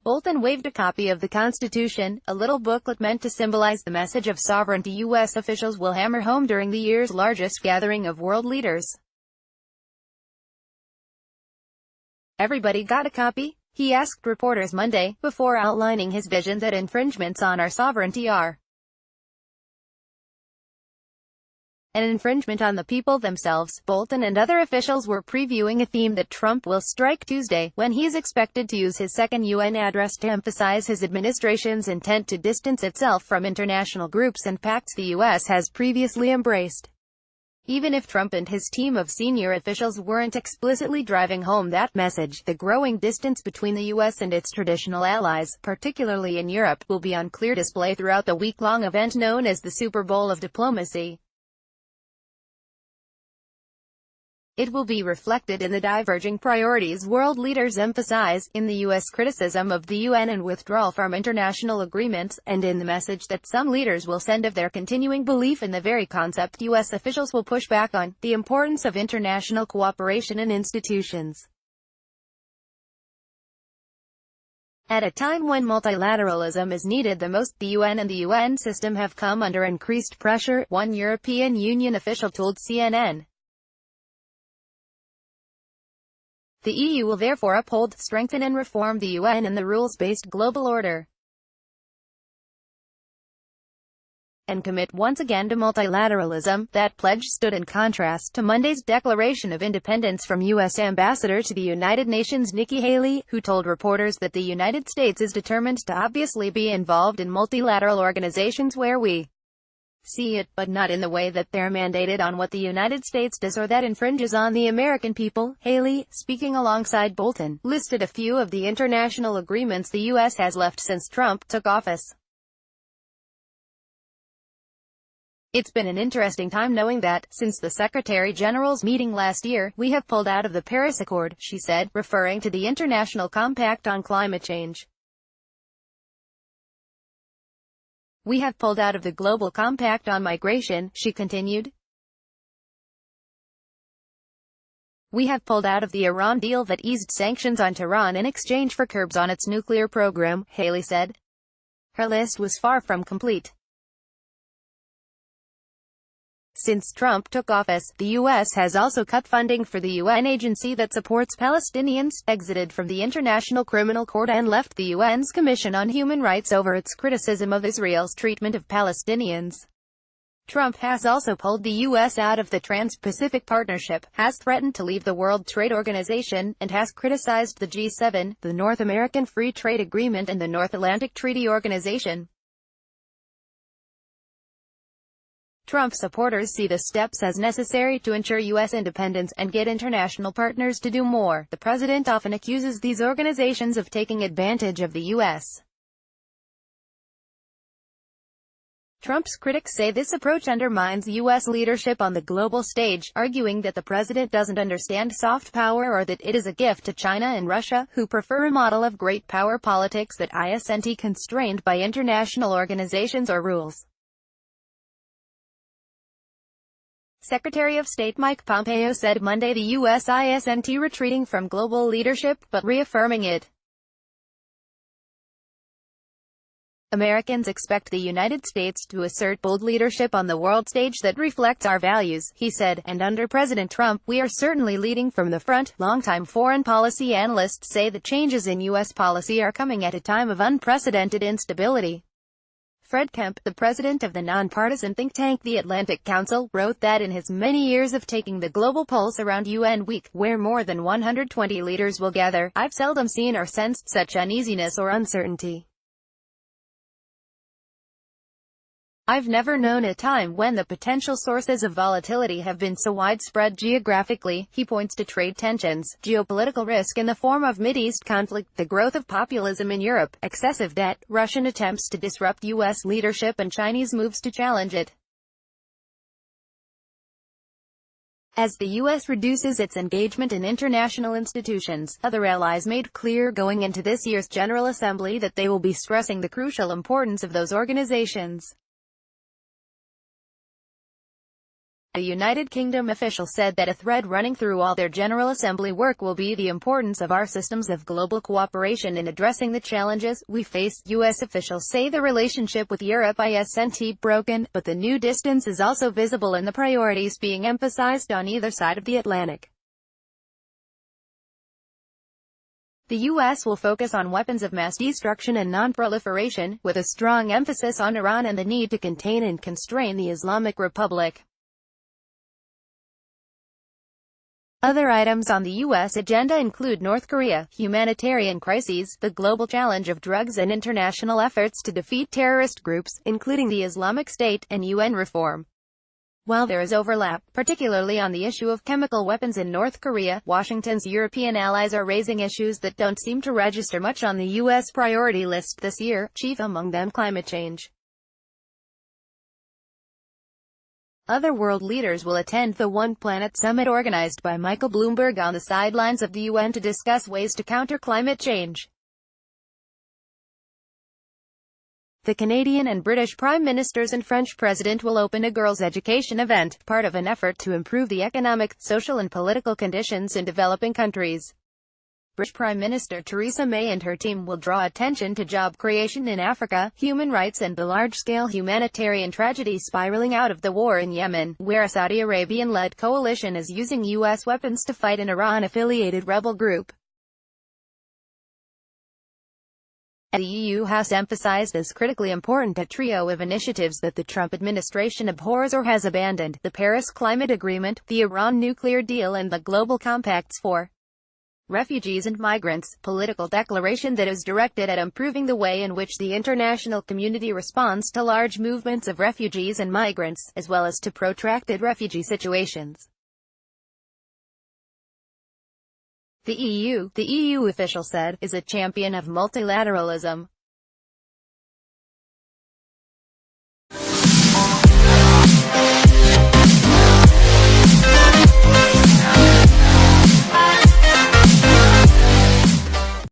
Bolton waved a copy of the Constitution, a little booklet meant to symbolize the message of sovereignty U.S. officials will hammer home during the year's largest gathering of world leaders. "Everybody got a copy?" he asked reporters Monday, before outlining his vision that infringements on our sovereignty are an infringement on the people themselves. Bolton and other officials were previewing a theme that Trump will strike Tuesday, when he's expected to use his second UN address to emphasize his administration's intent to distance itself from international groups and pacts the U.S. has previously embraced. Even if Trump and his team of senior officials weren't explicitly driving home that message, the growing distance between the U.S. and its traditional allies, particularly in Europe, will be on clear display throughout the week-long event known as the Super Bowl of diplomacy. It will be reflected in the diverging priorities world leaders emphasize, in the U.S. criticism of the UN and withdrawal from international agreements, and in the message that some leaders will send of their continuing belief in the very concept U.S. officials will push back on, the importance of international cooperation and institutions. At a time when multilateralism is needed the most, the UN and the UN system have come under increased pressure, one European Union official told CNN. The EU will therefore uphold, strengthen and reform the UN and the rules-based global order, and commit once again to multilateralism. That pledge stood in contrast to Monday's declaration of independence from U.S. Ambassador to the United Nations Nikki Haley, who told reporters that the United States is determined to obviously be involved in multilateral organizations where we see it, but not in the way that they're mandated on what the United States does or that infringes on the American people. Haley, speaking alongside Bolton, listed a few of the international agreements the U.S. has left since Trump took office. "It's been an interesting time knowing that, since the Secretary General's meeting last year, we have pulled out of the Paris Accord," she said, referring to the International Compact on Climate Change. "We have pulled out of the Global Compact on Migration," she continued. "We have pulled out of the Iran deal that eased sanctions on Tehran in exchange for curbs on its nuclear program," Haley said. Her list was far from complete. Since Trump took office, the U.S. has also cut funding for the UN agency that supports Palestinians, exited from the International Criminal Court and left the UN's Commission on Human Rights over its criticism of Israel's treatment of Palestinians. Trump has also pulled the U.S. out of the Trans-Pacific Partnership, has threatened to leave the World Trade Organization, and has criticized the G7, the North American Free Trade Agreement and the North Atlantic Treaty Organization. Trump supporters see the steps as necessary to ensure U.S. independence and get international partners to do more. The president often accuses these organizations of taking advantage of the U.S. Trump's critics say this approach undermines U.S. leadership on the global stage, arguing that the president doesn't understand soft power or that it is a gift to China and Russia, who prefer a model of great power politics that isn't constrained by international organizations or rules. Secretary of State Mike Pompeo said Monday the U.S. isn't retreating from global leadership, but reaffirming it. "Americans expect the United States to assert bold leadership on the world stage that reflects our values," he said, and under President Trump, we are certainly leading from the front. Longtime foreign policy analysts say the changes in U.S. policy are coming at a time of unprecedented instability. Fred Kemp, the president of the nonpartisan think tank The Atlantic Council, wrote that in his many years of taking the global pulse around UN Week, where more than 120 leaders will gather, I've seldom seen or sensed such uneasiness or uncertainty. I've never known a time when the potential sources of volatility have been so widespread geographically. He points to trade tensions, geopolitical risk in the form of Mideast conflict, the growth of populism in Europe, excessive debt, Russian attempts to disrupt U.S. leadership and Chinese moves to challenge it. As the U.S. reduces its engagement in international institutions, other allies made clear going into this year's General Assembly that they will be stressing the crucial importance of those organizations. A United Kingdom official said that a thread running through all their General Assembly work will be the importance of our systems of global cooperation in addressing the challenges we face. U.S. officials say the relationship with Europe isn't broken, but the new distance is also visible in the priorities being emphasized on either side of the Atlantic. The U.S. will focus on weapons of mass destruction and non-proliferation, with a strong emphasis on Iran and the need to contain and constrain the Islamic Republic. Other items on the U.S. agenda include North Korea, humanitarian crises, the global challenge of drugs and international efforts to defeat terrorist groups, including the Islamic State, and UN reform. While there is overlap, particularly on the issue of chemical weapons in North Korea, Washington's European allies are raising issues that don't seem to register much on the U.S. priority list this year, chief among them climate change. Other world leaders will attend the One Planet Summit organized by Michael Bloomberg on the sidelines of the UN to discuss ways to counter climate change. The Canadian and British Prime Ministers and French President will open a girls' education event, part of an effort to improve the economic, social and political conditions in developing countries. British Prime Minister Theresa May and her team will draw attention to job creation in Africa, human rights and the large-scale humanitarian tragedy spiraling out of the war in Yemen, where a Saudi Arabian-led coalition is using U.S. weapons to fight an Iran-affiliated rebel group. The EU has emphasized as critically important a trio of initiatives that the Trump administration abhors or has abandoned: the Paris Climate Agreement, the Iran nuclear deal and the Global Compacts for Refugees and Migrants, political declaration that is directed at improving the way in which the international community responds to large movements of refugees and migrants, as well as to protracted refugee situations. The EU official said, is a champion of multilateralism.